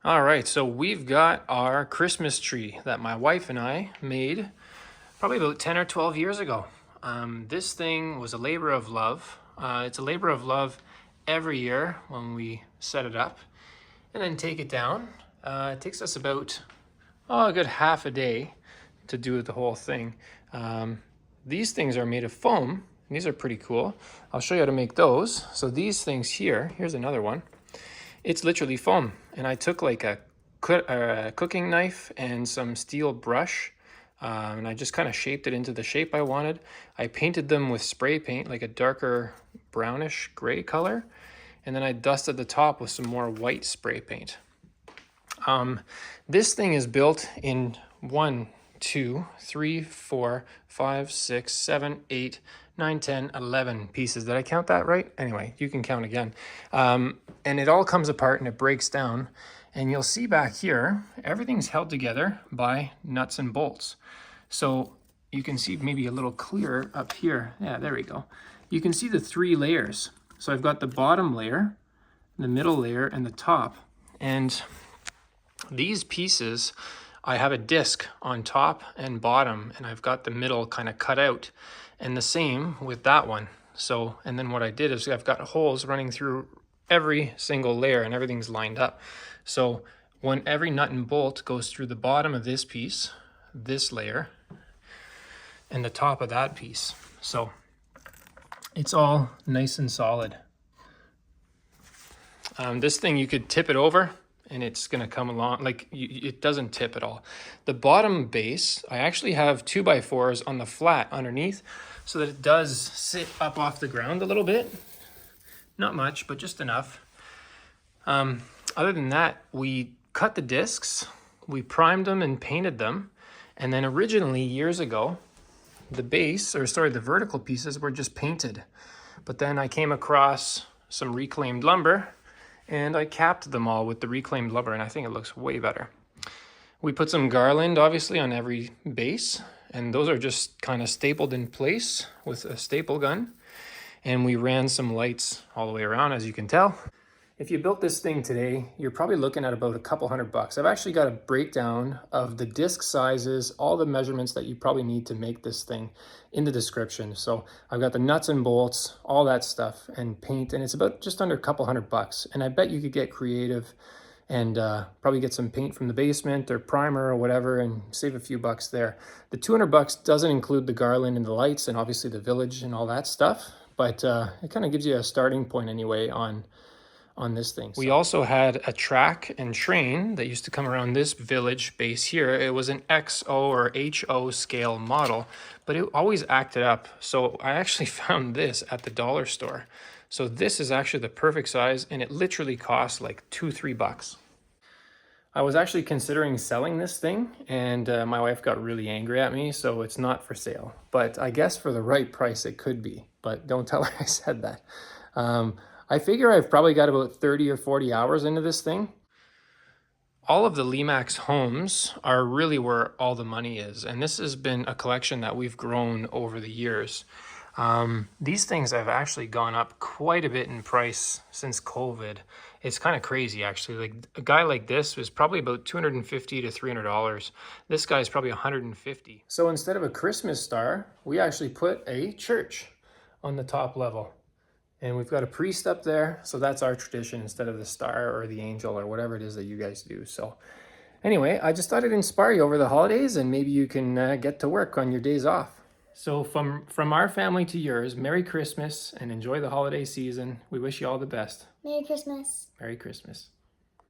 All right, so we've got our Christmas tree that my wife and I made probably about 10 or 12 years ago. This thing was a labor of love. It's a labor of love every year when we set it up and then take it down. It takes us about, a good half a day to do the whole thing. These things are made of foam. And these are pretty cool. I'll show you how to make those. So these things here's another one. It's literally foam. And I took like a cooking knife and some steel brush, and I just kind of shaped it into the shape I wanted. I painted them with spray paint, like a darker brownish gray color. And then I dusted the top with some more white spray paint. This thing is built in 1, 2, 3, 4, 5, 6, 7, 8, 9, 10, 11 pieces. Did I count that right? Anyway, you can count again. And it all comes apart and it breaks down. And you'll see back here, everything's held together by nuts and bolts. So you can see maybe a little clearer up here. Yeah, there we go. You can see the 3 layers. So I've got the bottom layer, the middle layer, and the top. And these pieces, I have a disc on top and bottom, and I've got the middle kind of cut out. And the same with that one. So, and then what I did is I've got holes running through every single layer and everything's lined up. So when every nut and bolt goes through the bottom of this piece, this layer, and the top of that piece. So it's all nice and solid. This thing, you could tip it over and it's gonna come along, like it doesn't tip at all. The bottom base, I actually have 2x4s on the flat underneath so that it does sit up off the ground a little bit. Not much, but just enough. Other than that, we cut the discs, we primed them and painted them. And then originally, years ago, the vertical pieces were just painted. But then I came across some reclaimed lumber and I capped them all with the reclaimed lumber, and I think it looks way better. We put some Garland, obviously, on every base, and those are just kind of stapled in place with a staple gun. And we ran some lights all the way around, as you can tell. If you built this thing today, you're probably looking at about a couple $100. I've actually got a breakdown of the disc sizes, all the measurements that you probably need to make this thing in the description. So I've got the nuts and bolts, all that stuff, and paint, and it's about just under a couple $100. And I bet you could get creative and probably get some paint from the basement or primer or whatever and save a few bucks there. The $200 doesn't include the Garland and the lights and obviously the village and all that stuff, but it kind of gives you a starting point anyway on this thing. We also had a track and train that used to come around this village base here. It was an XO or HO scale model, but it always acted up. So I actually found this at the dollar store. So this is actually the perfect size, and it literally costs like $2-3. I was actually considering selling this thing, and my wife got really angry at me, so it's not for sale. But I guess for the right price, it could be. But don't tell her I said that. I figure I've probably got about 30 or 40 hours into this thing. All of the Limax homes are really where all the money is. And this has been a collection that we've grown over the years. These things have actually gone up quite a bit in price since COVID. It's kind of crazy, actually. Like a guy like this was probably about $250 to $300. This guy's probably $150. So instead of a Christmas star, we actually put a church on the top level. And we've got a priest up there, so that's our tradition instead of the star or the angel or whatever it is that you guys do. So anyway, I just thought it'd inspire you over the holidays, and maybe you can get to work on your days off. So from our family to yours, Merry Christmas and enjoy the holiday season. We wish you all the best. Merry Christmas. Merry Christmas.